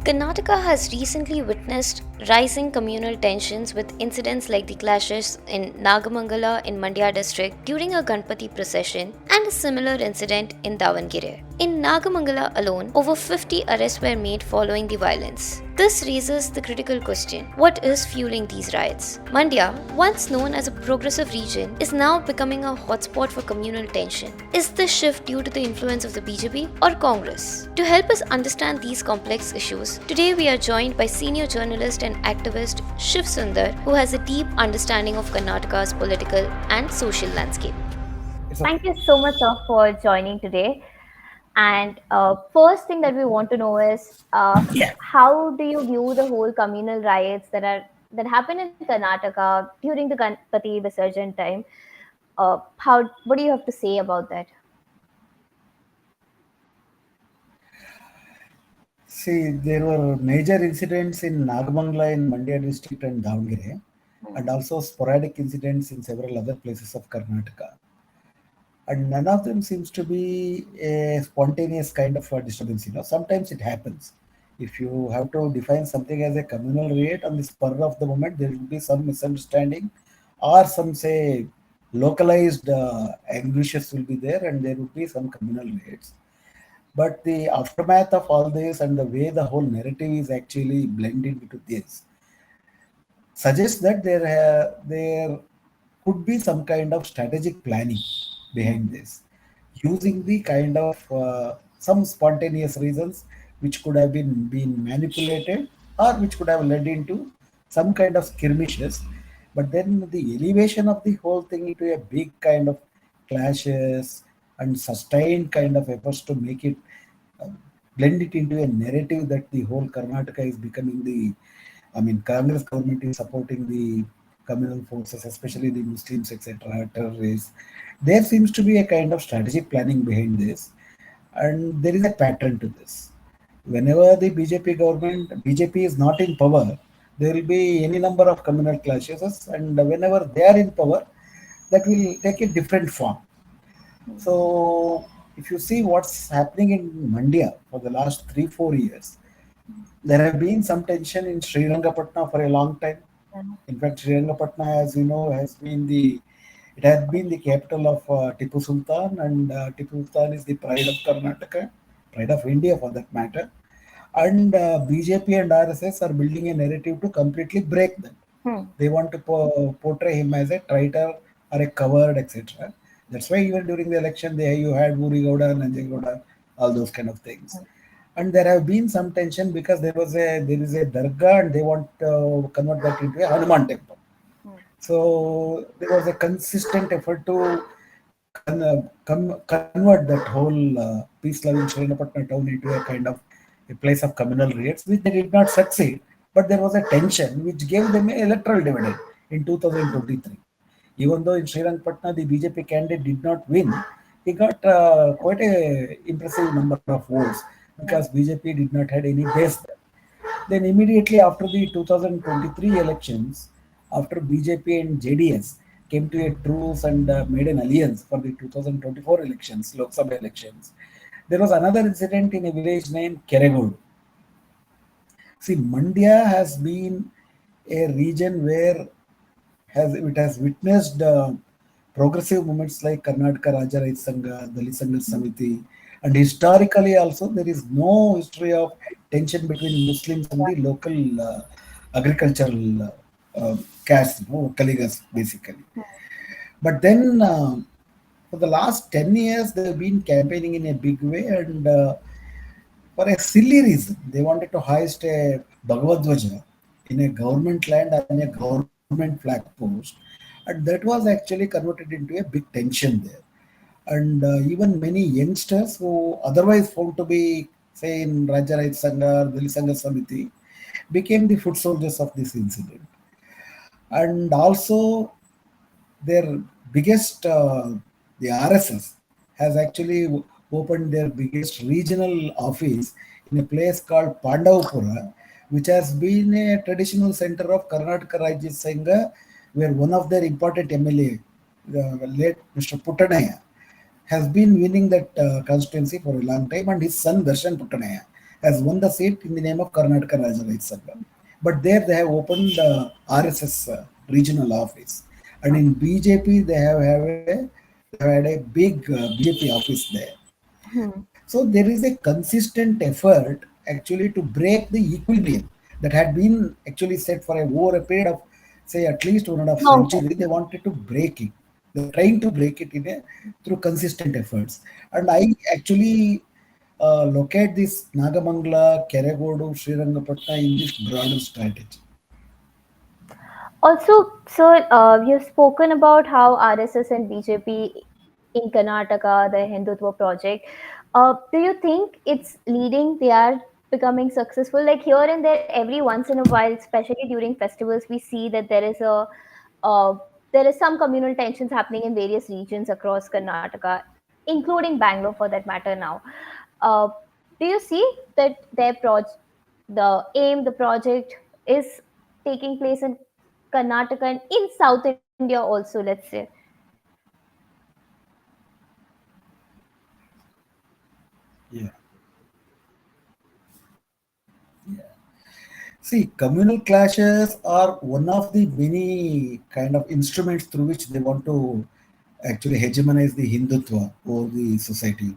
Karnataka has recently witnessed rising communal tensions with incidents like the clashes in Nagamangala in Mandya district during a Ganpati procession and a similar incident in Davangere. In Nagamangala alone, over 50 arrests were made following the violence. This raises the critical question: what is fueling these riots? Mandya, once known as a progressive region, is now becoming a hotspot for communal tension. Is this shift due to the influence of the BJP or Congress? To help us understand these complex issues, today we are joined by senior journalist and activist Shivasundar, who has a deep understanding of Karnataka's political and social landscape. It's okay. Thank you so much, sir, for joining today. And first thing that we want to know is Yeah. how do you view the whole communal riots that happen in Karnataka during the Ganpati Visarjan time? How what do you have to say about that? See, there were major incidents in Nagamangala in Mandya district and Davangere, and also sporadic incidents in several other places of Karnataka. And none of them seems to be a spontaneous kind of a disturbance. Sometimes it happens. If you have to define something as a communal riot on the spur of the moment, there will be some misunderstanding, or some say localized ambushes will be there, and there will be some communal riots. But the aftermath of all this and the way the whole narrative is actually blended into this suggests that there could be some kind of strategic planning behind this, using the kind of some spontaneous reasons which could have been manipulated, or which could have led into some kind of skirmishes. But then the elevation of the whole thing into a big kind of clashes and sustained kind of efforts to make it uh, blend it into a narrative that the whole Karnataka is becoming Congress government is supporting the communal forces, especially the Muslims, etc., terrorists. There seems to be a kind of strategic planning behind this, and there is a pattern to this. Whenever the BJP is not in power, there will be any number of communal clashes, and whenever they are in power, that will take a different form. So, if you see what's happening in Mandya for the last 3-4 years, there have been some tension in Srirangapatna for a long time. In fact, Srirangapatna, as you know, it has been the capital of Tipu Sultan, and Tipu Sultan is the pride of Karnataka, pride of India for that matter. And BJP and RSS are building a narrative to completely break that. Hmm. They want to portray him as a traitor or a coward, etc. That's why even during the election, you had Uri Gowda, Nanjegowda, all those kind of things. And there have been some tension because there is a dargah, and they want to convert that into a Hanuman temple. So there was a consistent effort to convert that whole peace-loving Srinapatna town into a kind of a place of communal riots, which they did not succeed. But there was a tension which gave them an electoral dividend in 2023. Even though in Srirangpatna the BJP candidate did not win, he got quite a impressive number of votes because BJP did not had any base there. Then immediately after the 2023 elections, after BJP and JDS came to a truce and made an alliance for the 2024 elections, Lok Sabha elections, there was another incident in a village named Keregodu. See, Mandya has been a region where it has witnessed progressive movements like Karnataka Raja Rait Sangha, Dalit Sangha Samiti, and historically also there is no history of tension between Muslims and the local agricultural caste, Kaligas basically. But then for the last 10 years they have been campaigning in a big way, and for a silly reason they wanted to hoist a Bhagavad Dwaja in a government land on a government flag post, and that was actually converted into a big tension there. And even many youngsters who otherwise found to be, say, in Raja Rait Sangha or Dali Sangha Samiti, became the foot soldiers of this incident. And also, their biggest, the RSS, has actually opened their biggest regional office in a place called Pandavapura, which has been a traditional center of Karnataka Rajya Sangha, where one of their important MLA, the late Mr. Puttanaya, has been winning that constituency for a long time, and his son Darshan Puttanaya has won the seat in the name of Karnataka Rajaraj Sangha. But there they have opened RSS regional office, and in BJP they have had a big BJP office there. Hmm. So there is a consistent effort actually to break the equilibrium that had been actually set for over a period of say at least 1.5 century. They wanted to break it. They're trying to break it through consistent efforts. And I actually look at this Nagamangala, Keregodu, Srirangapatna in this broader strategy. Also, sir, you've spoken about how RSS and BJP in Karnataka, the Hindutva project. Do you think it's leading? They are becoming successful. Like here and there, every once in a while, especially during festivals, we see that uh, there is some communal tensions happening in various regions across Karnataka, including Bangalore for that matter. Now, uh, do you see that the project is taking place in Karnataka and in South India also, let's say? Yeah. See, communal clashes are one of the many kind of instruments through which they want to actually hegemonize the Hindutva over the society.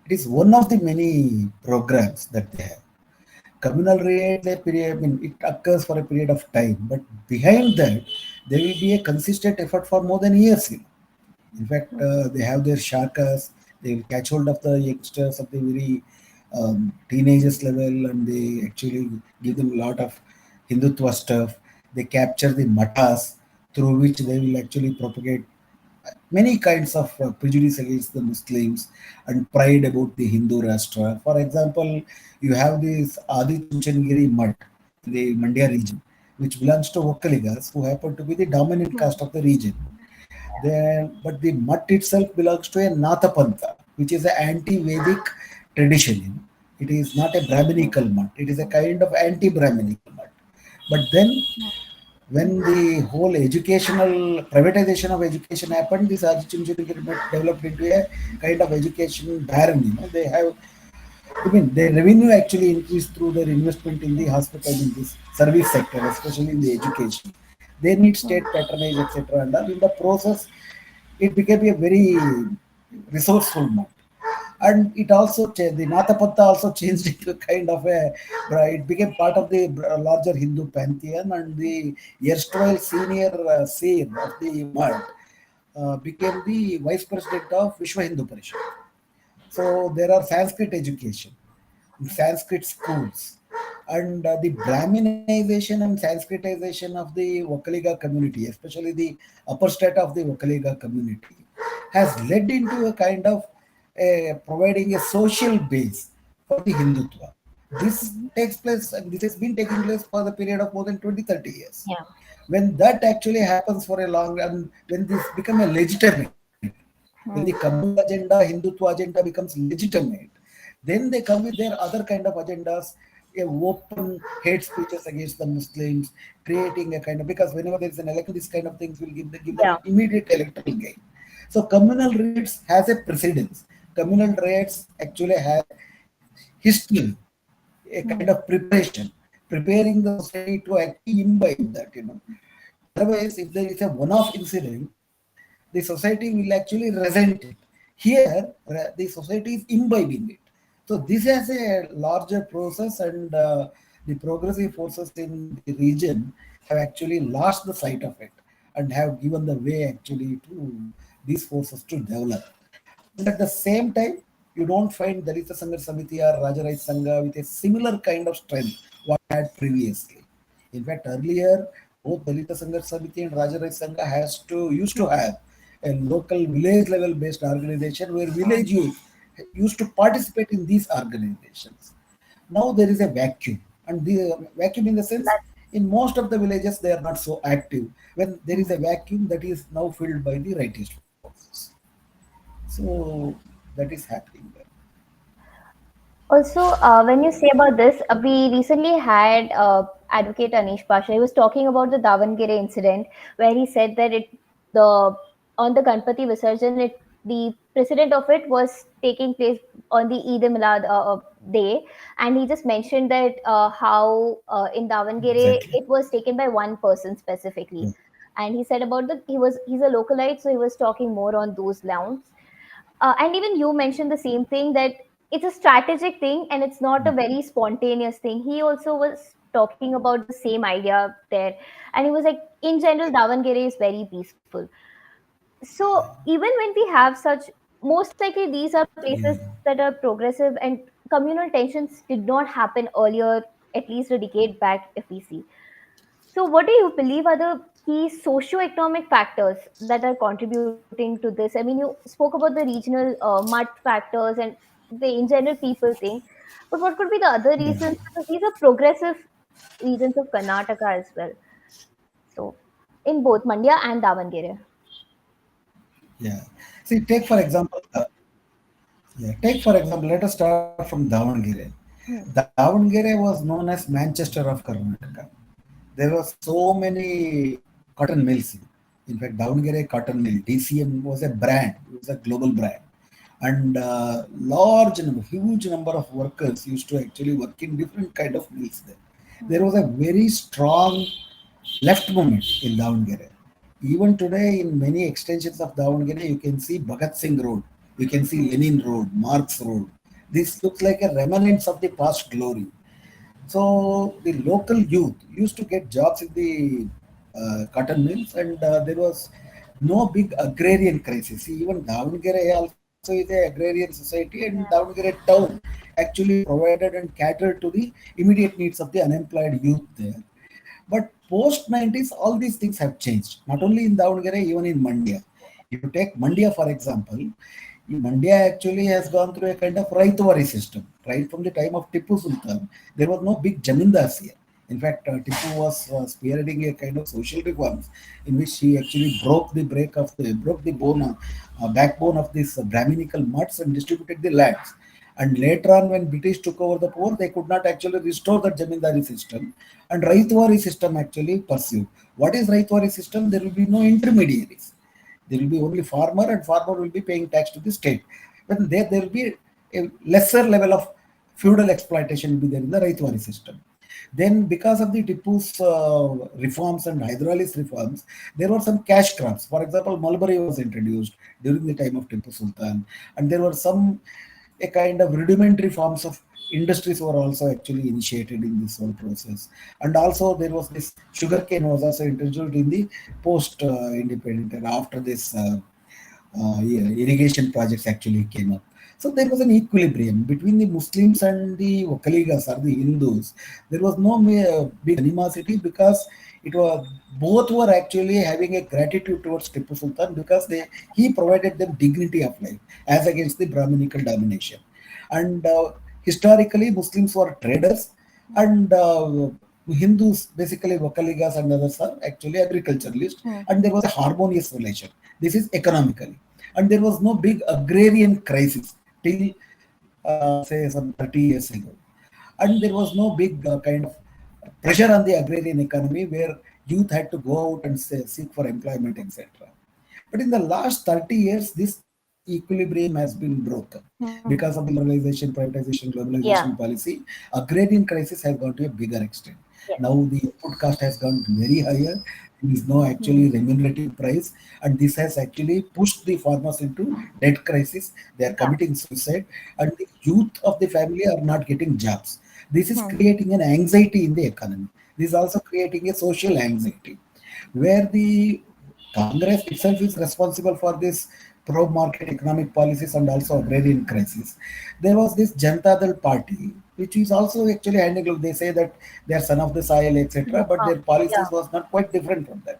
It is one of the many programs that they have. Communal raids, a period, I mean, it occurs for a period of time, but behind that, there will be a consistent effort for more than years. In fact, they have their shakas. They will catch hold of the youngsters at the very teenagers level, and they actually give them a lot of Hindutva stuff. They capture the matas through which they will actually propagate many kinds of prejudice against the Muslims and pride about the Hindu Rashtra. For example, you have this Adi Chunchanagiri Mutt in the Mandya region, which belongs to Vokkaligas, who happen to be the dominant caste of the region. Then, but the Mutt itself belongs to a Nathapantha, which is an anti-Vedic tradition. It is not a Brahminical Mutt. It is a kind of anti-Brahminical Mutt. But then when the whole educational privatization of education happened, this Architecture developed into a kind of education baron. They have, I mean, their revenue actually increased through their investment in the hospital, in this service sector, especially in the education. They need state patronage, etc. And in the process, it became a very resourceful month. And it also changed, the Nathapatta also changed into a kind of it became part of the larger Hindu pantheon, and the erstwhile senior seer of the Mutt became the vice president of Vishwa Hindu Parishad. So there are Sanskrit education, Sanskrit schools, and the Brahminization and Sanskritization of the Vokkaliga community, especially the upper strata of the Vokkaliga community, has led into a kind of providing a social base for the Hindutva. This takes place, and this has been taking place for the period of more than 20-30 years. Yeah. When that actually happens for a long, and when this become a legitimate, when the Hmm. communal agenda, Hindutva agenda becomes legitimate, then they come with their other kind of agendas, a open hate speeches against the Muslims, creating a kind of, because whenever there is an election, these kind of things will give them Yeah. immediate electoral gain. So communal raids has a precedence. Communal raids actually have history, a kind Hmm. of preparation, preparing the society to actually imbibe that. Otherwise, if there is a one-off incident, the society will actually resent it. Here, the society is imbibing it. So this has a larger process, and the progressive forces in the region have actually lost the sight of it and have given the way actually to these forces to develop. And at the same time, you don't find Dalita Sanghar Samiti or Rajaraj Sangha with a similar kind of strength what had previously. In fact, earlier, both Dalita Sanghar Samiti and Rajaraj Sangha used to have a local village level based organization where village youth used to participate in these organizations. Now there is a vacuum, and the vacuum in the sense That's in most of the villages they are not so active. When there is a vacuum that is now filled by the rightist forces. So that is happening there. also, when you say about this, we recently had Advocate Anish Pasha. He was talking about the Davangere incident, where he said that the on the Ganpati Visarjan, the precedent of it was taking place on the Eid Milad day, and he just mentioned that how in Davangere Exactly. it was taken by one person specifically, and he said about the he's a localite, so he was talking more on those lines. And even you mentioned the same thing, that it's a strategic thing and it's not a very spontaneous thing. He also was talking about the same idea there, and he was like, in general, Davangere is very peaceful. So even when we have such, most likely these are places Yeah. that are progressive, and communal tensions did not happen earlier, at least a decade back, if we see. So, what do you believe are the key socio-economic factors that are contributing to this? I mean, you spoke about the regional mud factors and the in general people thing, but what could be the other Yeah. reasons? Because these are progressive regions of Karnataka as well. So, in both Mandya and Davangere. Yeah. See, let us start from Davangere. Hmm. Davangere was known as Manchester of Karnataka. There were so many cotton mills. In fact, Davangere Cotton Mill, DCM, was a brand. It was a global brand. And huge number of workers used to actually work in different kind of mills there. There was a very strong left movement in Davangere. Even today, in many extensions of Davangere, you can see Bhagat Singh Road, you can see Lenin Road, Marx Road. This looks like a remnants of the past glory. So the local youth used to get jobs in the cotton mills, and there was no big agrarian crisis. See, even Davangere also is a agrarian society, and Davangere town actually provided and catered to the immediate needs of the unemployed youth there. But post 90s, all these things have changed. Not only in Davangere, even in Mandya. If you take Mandya, for example, Mandya actually has gone through a kind of Raitwari system. Right from the time of Tipu Sultan, there was no big Jamindars here. In fact, Tipu was spearheading a kind of social reforms in which he actually broke the backbone of this Brahminical mutts and distributed the lands. And later on, when British took over the poor, they could not actually restore the Jamindari system, and Raitwari system actually pursued. What is Raitwari system? There will be no intermediaries. There will be only farmer, and farmer will be paying tax to the state. But there will be a lesser level of feudal exploitation will be there in the Raitwari system. Then, because of the Tipu's reforms and Hyderali's reforms, there were some cash crops. For example, mulberry was introduced during the time of Tipu Sultan, and there were some a kind of rudimentary forms of industries were also actually initiated in this whole process. And also there was this sugarcane was also introduced in the post independent and after this irrigation projects actually came up. So there was an equilibrium between the Muslims and the Wakaligas or the Hindus. There was no big animosity because it was both were actually having a gratitude towards Tipu Sultan because he provided them dignity of life as against the Brahminical domination. And historically, Muslims were traders, and Hindus, basically Wakaligas and others, are actually agriculturalists, Hmm. and there was a harmonious relation. This is economically, and there was no big agrarian crisis till say some 30 years ago, and there was no big kind of pressure on the agrarian economy where youth had to go out and seek for employment, etc. But in the last 30 years, this equilibrium has been broken because of the liberalization, privatization, Yeah. globalization policy. Agrarian crisis has gone to a bigger extent. Yes. Now the input cost has gone very higher. There is no actually remunerative price, and this has actually pushed the farmers into debt crisis. They are Yeah. committing suicide, and the youth of the family are not getting jobs. This is Hmm. creating an anxiety in the economy. This is also creating a social anxiety where the Congress itself is responsible for this pro-market economic policies and also agrarian crisis. There was this Janata Dal party, which is also actually handling. They say that they are son of the soil, etc., but their Yeah. policies was not quite different from that.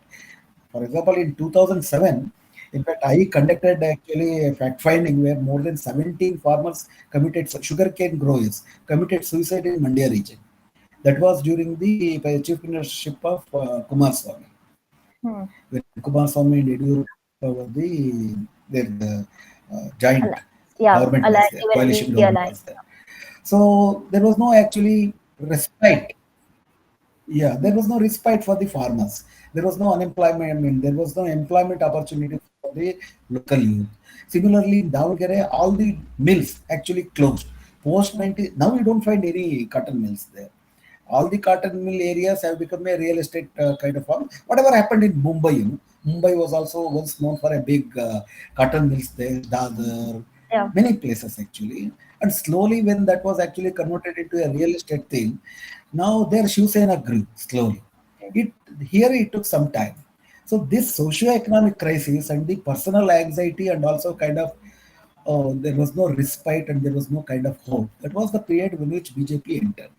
For example, in 2007, in fact, I conducted actually a fact finding where more than 17 farmers committed sugarcane growers committed suicide in Mandya region. That was during the chief ministership of Kumar Swamy, Hmm. when Kumar Swamy and Yediyurappa were the joint Alliance. Yeah. government was Alliance. there, They were coalition leading the government alliance. was there. So there was no actually respite. Yeah, there was no respite for the farmers. There was no unemployment. I mean, there was no employment opportunity of the local youth. Similarly, in Davangere, all the mills actually closed. Post 90, now you don't find any cotton mills there. All the cotton mill areas have become a real estate kind of farm. Whatever happened in Mumbai, Mumbai was also once known for a big cotton mills there, Dadar, Yeah. many places actually. And slowly, when that was actually converted into a real estate thing, now their Shiv Sena grew slowly. It Here it took some time. So this socio-economic crisis and the personal anxiety and also kind of there was no respite and there was no kind of hope. That was the period in which BJP entered.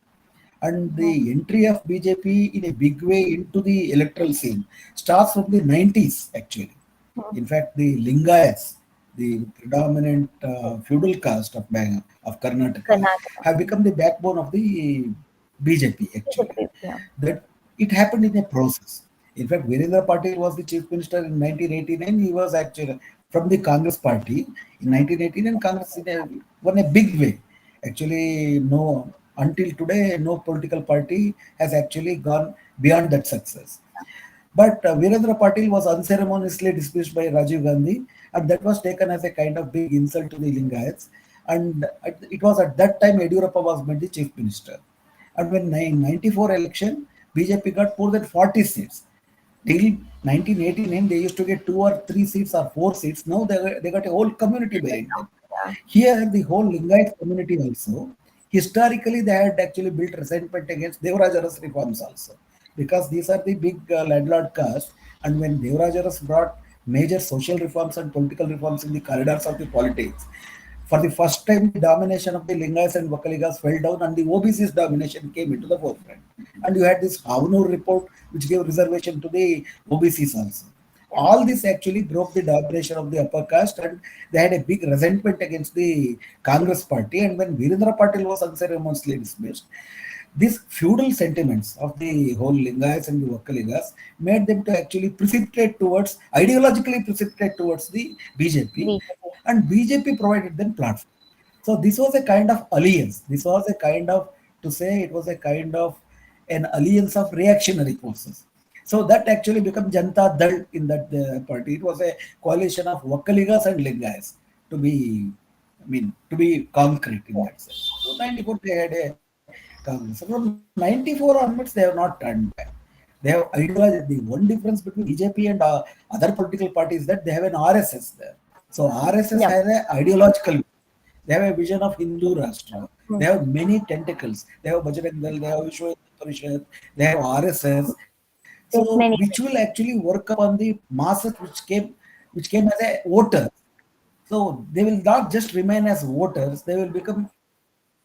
And the entry of BJP in a big way into the electoral scene starts from the 90s actually. In fact, the Lingayats, the predominant feudal caste of Karnataka, Karnataka. have become the backbone of the BJP actually. Yeah. That it happened in a process. In fact, Virendra Patil was the chief minister in 1989. He was actually from the Congress party in 1989. Congress won a big way. Actually, no, until today, no political party has actually gone beyond that success. But Virendra Patil was unceremoniously dismissed by Rajiv Gandhi, and that was taken as a kind of big insult to the Lingayats. And it was at that time Yediyurappa was made the chief minister. And when 94 election, BJP got more than 40 seats. Till 1989, they used to get 2 or 3 seats or 4 seats. Now they got a whole community behind them. Yeah. Here, the whole Lingayat community also, historically, they had actually built resentment against Devaraja's reforms also. Because these are the big landlord caste. And when Devaraja's brought major social reforms and political reforms in the corridors of the politics, for the first time, the domination of the Lingayas and Vakaligas fell down and the OBC's domination came into the forefront. And you had this Havnur report, which gave reservation to the OBCs also. All this actually broke the domination of the upper caste and they had a big resentment against the Congress party. And when Virendra Patil was unceremoniously dismissed, these feudal sentiments of the whole Lingayas and the Vakaligas made them to actually ideologically precipitate towards the BJP, BJP. and BJP provided them platform. So this was a kind of alliance. This was a kind of, to say it was a kind of an alliance of reactionary forces. So that actually became Janta Dal in that party. It was a coalition of Vakaligas and Lingayas to be, to be concrete in that sense. So 94 they had a Congress. So from 94 onwards, they have not turned back. They have ideology. The one difference between BJP and other political parties is that they have an RSS there. So RSS Yeah. has an ideological. They have a vision of Hindu Rashtra. Hmm. They have many tentacles. They have Bajrang Dal, they have Vishwa Parishad, they have RSS. There's So many. which will actually work upon the masses which came as a voter. So they will not just remain as voters, they will become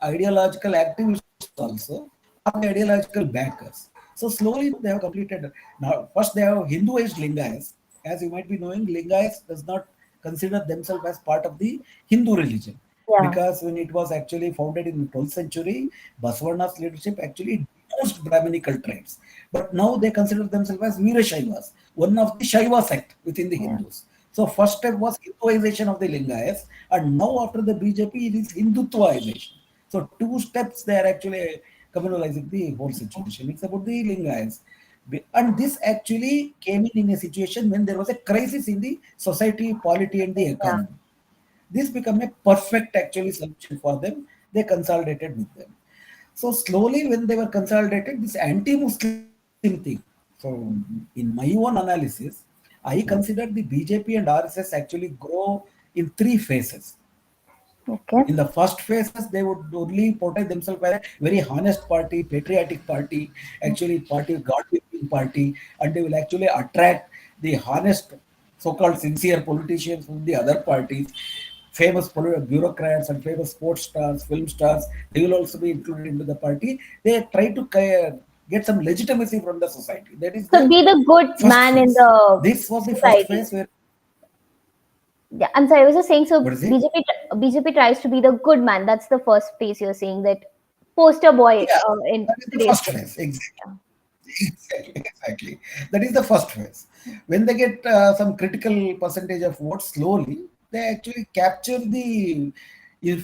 ideological activists also, or the ideological backers. So slowly they have completed. Now, first they have Hinduized Lingayas. As you might be knowing, Lingayas does not consider themselves as part of the Hindu religion. Yeah. Because when it was actually founded in the 12th century, Basavana's leadership actually denounced Brahminical tribes. But now they consider themselves as Veerashaivas, one of the Shaiva sect within the Hindus. So first step was Hinduization of the Lingayas, and now after the BJP, it is Hindutvaization. So two steps they are actually communalizing the whole situation. It's about the Lingayas. And this actually came in a situation when there was a crisis in the society, polity, and the Yeah. economy. This became a perfect actually solution for them. They consolidated with them. So slowly, when they were consolidated, this anti-Muslim thing. So in my own analysis, I consider the BJP and RSS actually grow in 3 phases. Okay. In the first phases, they would only portray themselves as a very honest party, patriotic party, actually party, God-fearing party, and they will actually attract the honest, so-called sincere politicians from the other parties, famous bureaucrats and famous sports stars, film stars. They will also be included into the party. They try to get some legitimacy from the society. That is So the be the good first man in phase. the This was the first society. phase where, Yeah, I'm sorry. I was just saying. So what is it? BJP tries to be the good man. That's the first phase you're saying, that poster boy Yeah, in that is the today's first world. phase. Exactly. Yeah. Exactly. That is the first phase. When they get some critical percentage of votes slowly, they actually capture the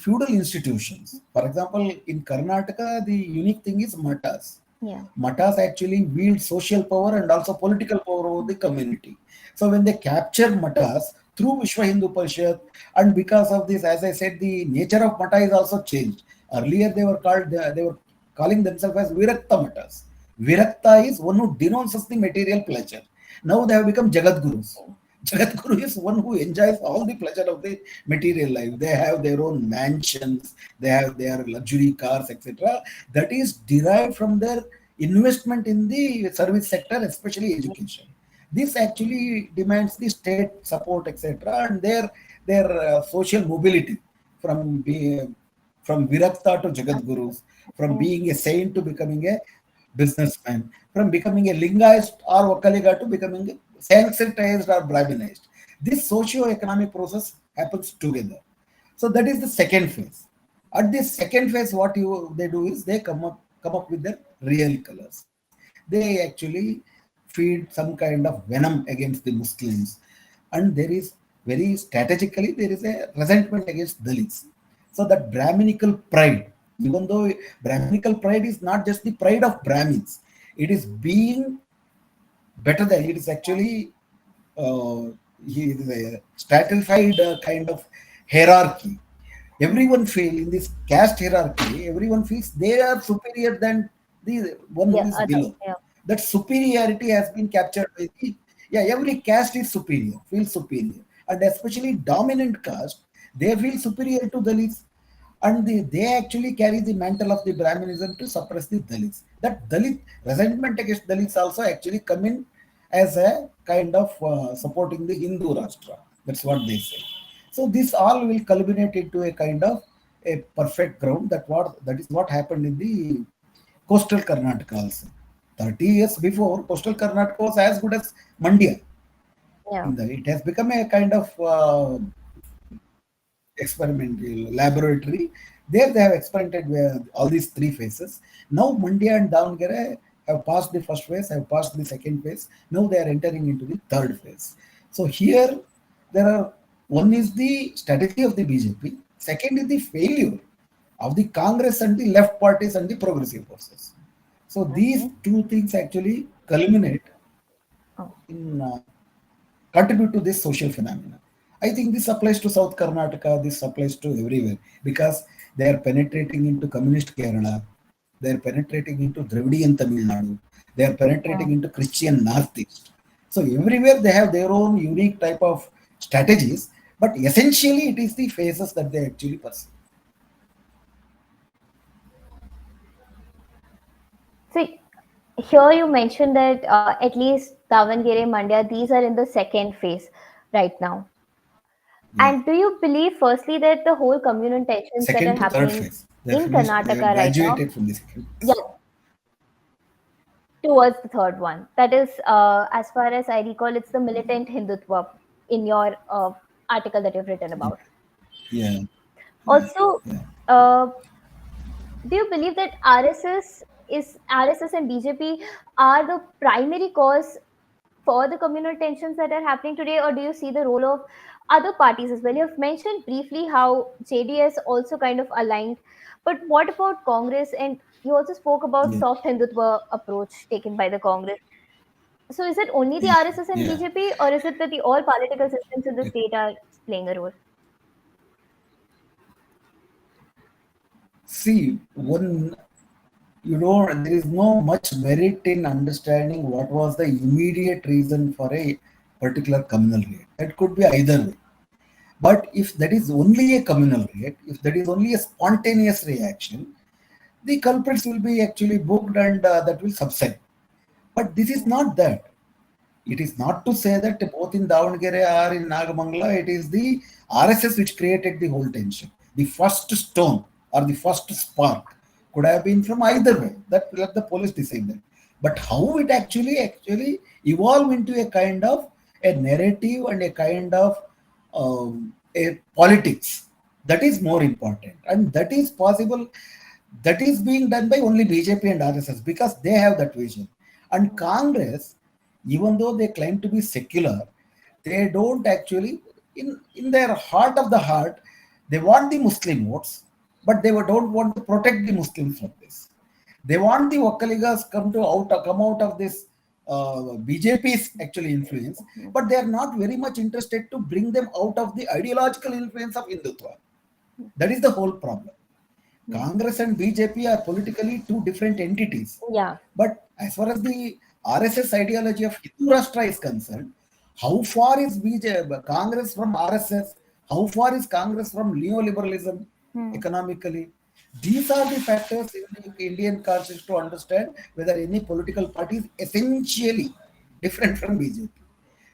feudal institutions. For example, in Karnataka, the unique thing is matas. Yeah. Matas actually wield social power and also political power over the community. So when they capture matas, through Vishwa Hindu Parishad. And because of this, as I said, the nature of mata is also changed. Earlier they were calling themselves as Virakta matas. Virakta is one who denounces the material pleasure. Now they have become Jagat Gurus. Jagat Guru is one who enjoys all the pleasure of the material life. They have their own mansions, they have their luxury cars, etc. That is derived from their investment in the service sector, especially education. This actually demands the state support, etc., and their social mobility from from Virakta to Jagat Gurus, from being a saint to becoming a businessman, from becoming a Lingayist or Vakaliga to becoming a Sanskritized or Brahminized. This socio-economic process happens together. So that is the second phase. At this second phase, what they do is they come up with their real colors. They actually feed some kind of venom against the Muslims, and there is very strategically there is a resentment against Dalits. So that Brahminical pride, even though Brahminical pride is not just the pride of Brahmins, it is being better than it is actually uh, he is a stratified kind of hierarchy. Everyone feels in this caste hierarchy, everyone feels they are superior than the one who Yeah, is other. below. That superiority has been captured by the, yeah, every caste is superior, feels superior. And especially dominant caste, they feel superior to Dalits, and they actually carry the mantle of the Brahminism to suppress the Dalits. That Dalit resentment against Dalits also actually come in as a kind of supporting the Hindu Rashtra. That's what they say. So this all will culminate into a kind of a perfect ground. That is what happened in the coastal Karnataka also. 30 years before, coastal Karnataka was as good as Mandya. Yeah. It has become a kind of experimental laboratory. There they have experimented with all these three phases. Now Mandya and Davangere have passed the first phase, have passed the second phase. Now they are entering into the third phase. So here there are, one is the strategy of the BJP, second is the failure of the Congress and the left parties and the progressive forces. So these two things actually culminate Oh. in contribute to this social phenomenon. I think this applies to South Karnataka, this applies to everywhere because they are penetrating into communist Kerala, they are penetrating into Dravidian Tamil Nadu, they are penetrating Yeah. into Christian Northeast. So everywhere they have their own unique type of strategies, but essentially it is the phases that they actually pursue. So here you mentioned that at least Davangere, Mandya, these are in the second phase right now. Yeah. And do you believe, firstly, that the whole communal tensions that are Second to third happening phase. They have in finished, they have Karnataka right now, graduated from the second yeah, phase. towards the third one? That is, as far as I recall, it's the militant Hindutva in your article that you've written about. Yeah, yeah, Also, yeah. uh, do you believe that RSS and BJP are the primary cause for the communal tensions that are happening today, or do you see the role of other parties as well? You've mentioned briefly how JDS also kind of aligned, but what about Congress? And you also spoke about Yeah, soft Hindutva approach taken by the Congress. So is it only the yeah, RSS and yeah. BJP, or is it that the all political systems in the state are playing a role? See, one, there is no much merit in understanding what was the immediate reason for a particular communal rate. That could be either way. But if that is only a communal rate, if that is only a spontaneous reaction, the culprits will be actually booked and that will subside. But this is not that. It is not to say that both in Davangere or in Nagamangala, it is the RSS which created the whole tension. The first stone or the first spark could have been from either way. That let the police decide that. But how it actually evolved into a kind of a narrative and a kind of a politics, that is more important, and that is possible. That is being done by only BJP and RSS because they have that vision. And Congress, even though they claim to be secular, they don't actually, in their heart of the heart, they want the Muslim votes, but they don't want to protect the Muslims from this. They want the Wakkaligas come out of this BJP's actually influence, but they are not very much interested to bring them out of the ideological influence of Hindutva. That is the whole problem. Congress and BJP are politically two different entities. Yeah. But as far as the RSS ideology of Hindu Rashtra is concerned, how far is BJP, Congress from RSS? How far is Congress from neoliberalism economically? These are the factors in the Indian context to understand whether any political party is essentially different from BJP.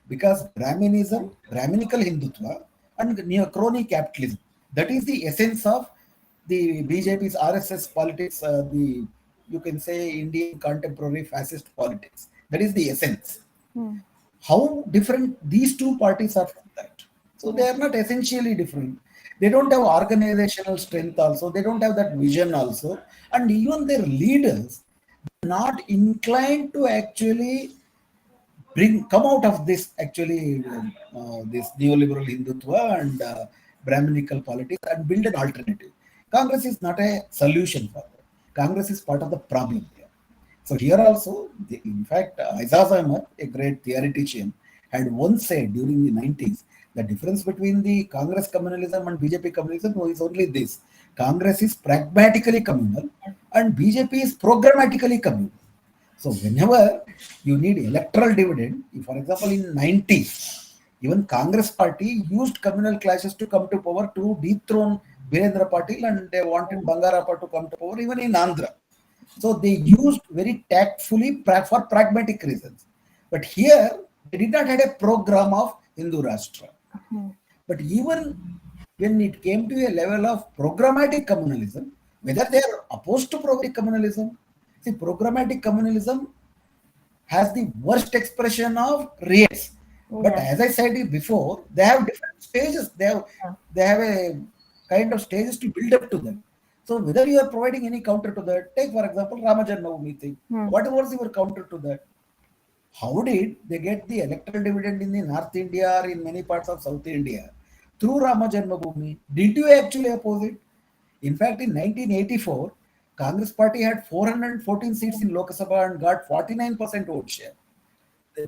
Because Brahminism, Brahminical Hindutva, and neo-crony capitalism, that is the essence of the BJP's RSS politics, the you can say Indian contemporary fascist politics. That is the essence. How different these two parties are from that. So they are not essentially different. They don't have organizational strength also. They don't have that vision also. And even their leaders are not inclined to actually come out of this actually this neoliberal Hindutva and Brahminical politics and build an alternative. Congress is not a solution for that. Congress is part of the problem here. So here also, in fact, Aizaz Ahmad, a great theoretician, had once said during the 90s, the difference between the Congress communalism and BJP communalism is only this. Congress is pragmatically communal and BJP is programmatically communal. So whenever you need electoral dividend, for example, in 90s, even Congress party used communal clashes to come to power to dethrone Virendra Patil, and they wanted Bangarappa to come to power even in Andhra. So they used very tactfully for pragmatic reasons. But here, they did not have a program of Hindu Rashtra. But even when it came to a level of programmatic communalism, whether they are opposed to programmatic communalism, see, programmatic communalism has the worst expression of riots. But as I said before, they have different stages. They have a kind of stages to build up to them. So whether you are providing any counter to that, take for example Rama Janmabhoomi thing. What was your counter to that? How did they get the electoral dividend in the North India or in many parts of South India through Rama Janmabhoomi? Did you actually oppose it? In fact, in 1984, Congress party had 414 seats in Lok Sabha and got 49% vote share.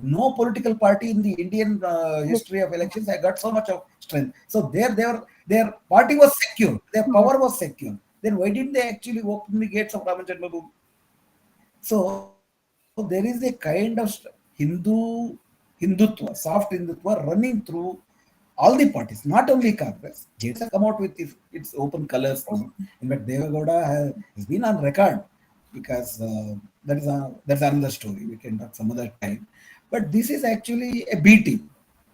No political party in the Indian history of elections had got so much of strength. So their party was secure, their power was secure. Then why didn't they actually open the gates of Rama Janmabhoomi? So there is a kind of Hindutva, soft Hindutva running through all the parties, not only Congress. JDS has come out with its open colors now. In fact, Devagowda has been on record because that's another story. We can talk some other time. But this is actually a B team,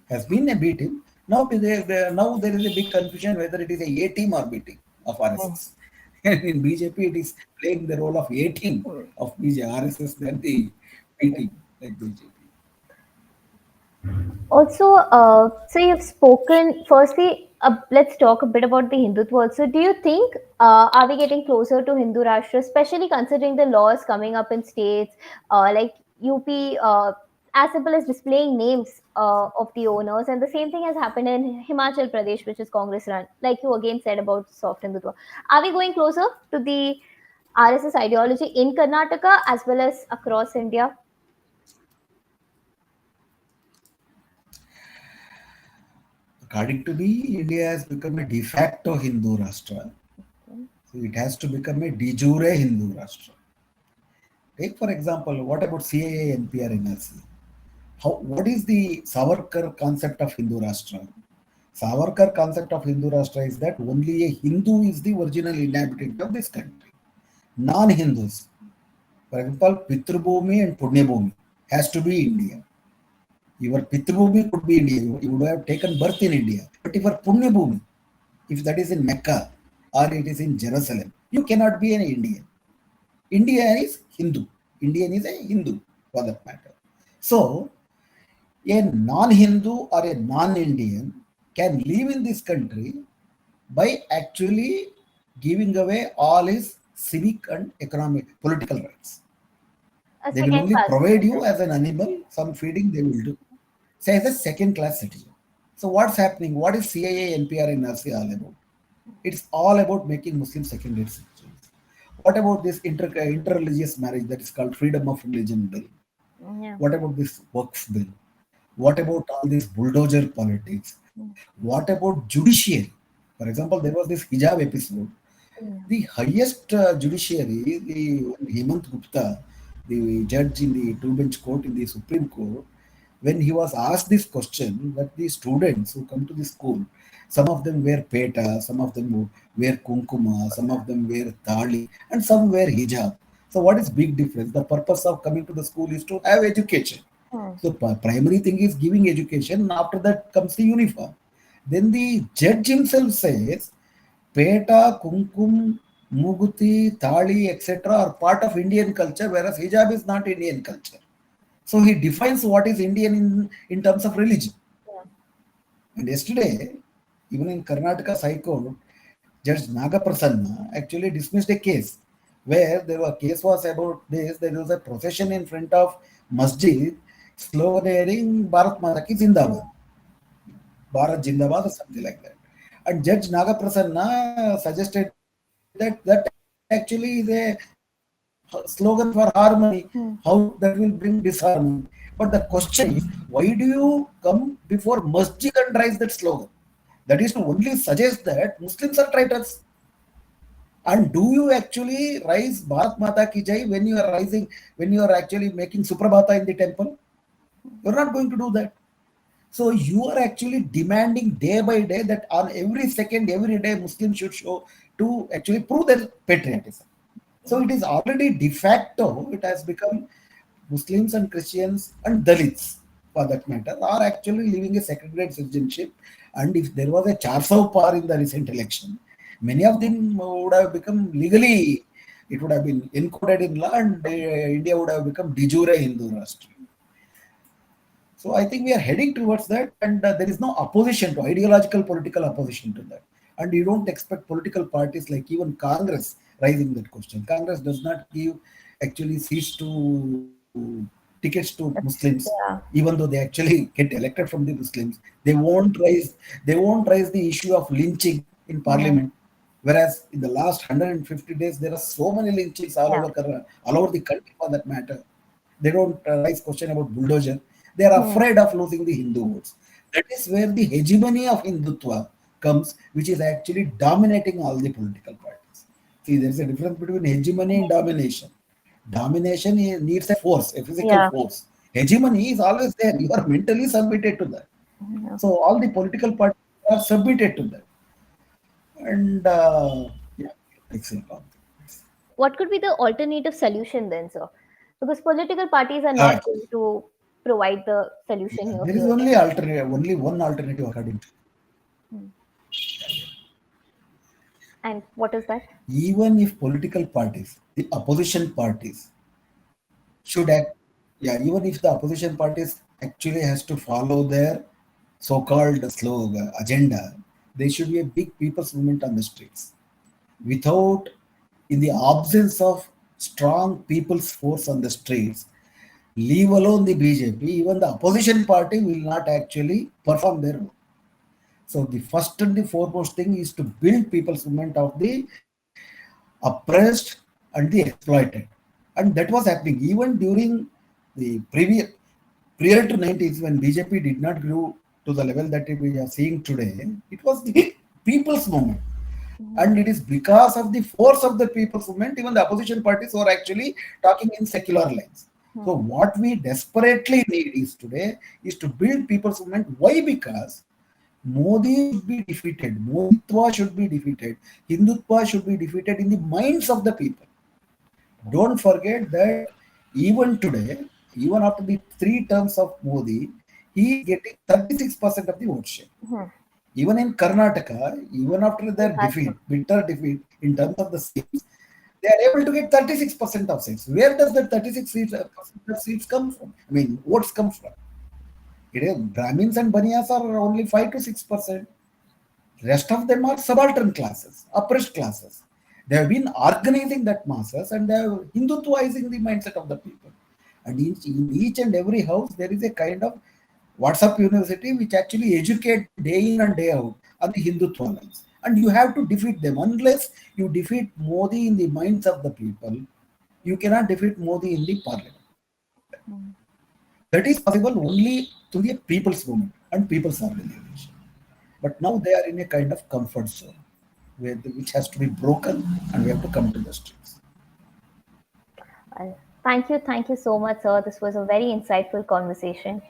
has been a B team. Now there is a big confusion whether it is a team or B team of RSS. And in BJP, it is playing the role of A team of RSS than the B team like BJP. Also, so you've spoken. Firstly, let's talk a bit about the Hindutva. Also, do you think are we getting closer to Hindu Rashtra, especially considering the laws coming up in states like UP, as simple as displaying names of the owners, and the same thing has happened in Himachal Pradesh, which is Congress run. Like you again said about soft Hindutva, are we going closer to the RSS ideology in Karnataka as well as across India? According to me, India has become a de facto Hindu Rashtra. So it has to become a de jure Hindu Rashtra. Take for example, what about CAA, NPR, NRC? What is the Savarkar concept of Hindu Rashtra? Savarkar concept of Hindu Rashtra is that only a Hindu is the original inhabitant of this country. Non-Hindus, for example, Pitrubhumi and Punyabhumi has to be India. Your Pitrubhumi could be India. You would have taken birth in India. But if your Punyabhumi, if that is in Mecca or it is in Jerusalem, you cannot be an Indian. India is Hindu. Indian is a Hindu for that matter. So, a non-Hindu or a non-Indian can live in this country by actually giving away all his civic and economic, political rights. A They will second only class provide you citizen. as an animal, some feeding they will do. Say as a second class citizen. So what's happening? What is CIA, NPR, and NRC all about? It's all about making Muslims second rate citizens. What about this interreligious marriage that is called freedom of religion bill? Yeah. What about this works bill? What about all this bulldozer politics? What about judiciary? For example, there was this hijab episode. Yeah. The highest judiciary, the Hemant Gupta, the judge in the two-bench court in the Supreme Court, when he was asked this question, that the students who come to the school, some of them wear peta, some of them wear kunkuma, some of them wear thali, and some wear hijab. So what is big difference? The purpose of coming to the school is to have education. Hmm. So primary thing is giving education, and after that comes the uniform. Then the judge himself says, Peta, Kumkum, Muguti, Thali, etc. are part of Indian culture, whereas hijab is not Indian culture. So he defines what is Indian in terms of religion. Yeah. And yesterday, even in Karnataka High Court, Judge Nagaprasanna actually dismissed a case where a case was about this. There was a procession in front of masjid sloganeering Bharat Mata Ki Zindabad, Bharat Jindabad or something like that. And Judge Nagaprasanna suggested that actually is a slogan for harmony. How that will bring disharmony? But the question is, why do you come before masjid and raise that slogan? That is to only suggest that Muslims are traitors. And do you actually rise Bharat Mata Ki Jai when you are actually making Suprabhata in the temple? You're not going to do that. So you are actually demanding day by day that on every second, every day, Muslims should show to actually prove their patriotism. So it is already de facto, it has become Muslims and Christians and Dalits, for that matter, are actually living a second-grade citizenship. And if there was a Charsav par in the recent election, many of them would have become legally, it would have been encoded in law, and India would have become de jure Hindu Rashtra. So I think we are heading towards that, and there is no opposition to ideological political opposition to that. And you don't expect political parties like even Congress raising that question. Congress does not give actually seats to tickets to Muslims, Yeah. even though they actually get elected from the Muslims. They won't raise the issue of lynching in Hmm. Parliament. Whereas in the last 150 days, there are so many lynchings Yeah. all over the country for that matter. They don't raise question about bulldozer. They are Hmm. afraid of losing the Hindu votes. That is where the hegemony of Hindutva comes, which is actually dominating all the political parties. See, there is a difference between hegemony and domination. Domination needs a force, a physical Yeah. force. Hegemony is always there. You are mentally submitted to that. Yeah. So all the political parties are submitted to that. And yeah, excellent. What could be the alternative solution then, sir? Because political parties are Ah, not going to provide the solution yeah, here there is clearly. only one alternative according to Hmm. And what is that? even if political parties, the opposition parties should act, yeah, even if the opposition parties actually has to follow their so-called slogan agenda, there should be a big people's movement on the streets. Without, in the absence of strong people's force on the streets, leave alone the BJP, even the opposition party will not actually perform their role. So the first and the foremost thing is to build people's movement of the oppressed and the exploited. And that was happening even during the prior to 90s when BJP did not grow to the level that we are seeing today. It was the people's movement. Hmm. And it is because of the force of the people's movement, even the opposition parties were actually talking in secular lines. So Hmm. what we desperately need is today is to build people's movement. Why? Because Modi should be defeated. Moditwa should be defeated. Hindutva should be defeated in the minds of the people. Don't forget that even today, even after the three terms of Modi, he is getting 36% of the vote share. Hmm. Even in Karnataka, even after He their has to. defeat, bitter defeat in terms of the seats, they are able to get 36% of seats. Where does that 36 seats, percent of seats come from? I mean, votes come from? It is Brahmins and Baniyas are only 5 to 6%. Rest of them are subaltern classes, oppressed classes. They have been organizing that masses and they are Hindutvaizing the mindset of the people. And in each and every house, there is a kind of WhatsApp university which actually educate day in and day out on the Hindutva lines. And you have to defeat them. Unless you defeat Modi in the minds of the people, you cannot defeat Modi in the parliament. Hmm. That is possible only through the people's movement and people's organization. But now they are in a kind of comfort zone which has to be broken, and we have to come to the streets. Thank you so much, sir. This was a very insightful conversation.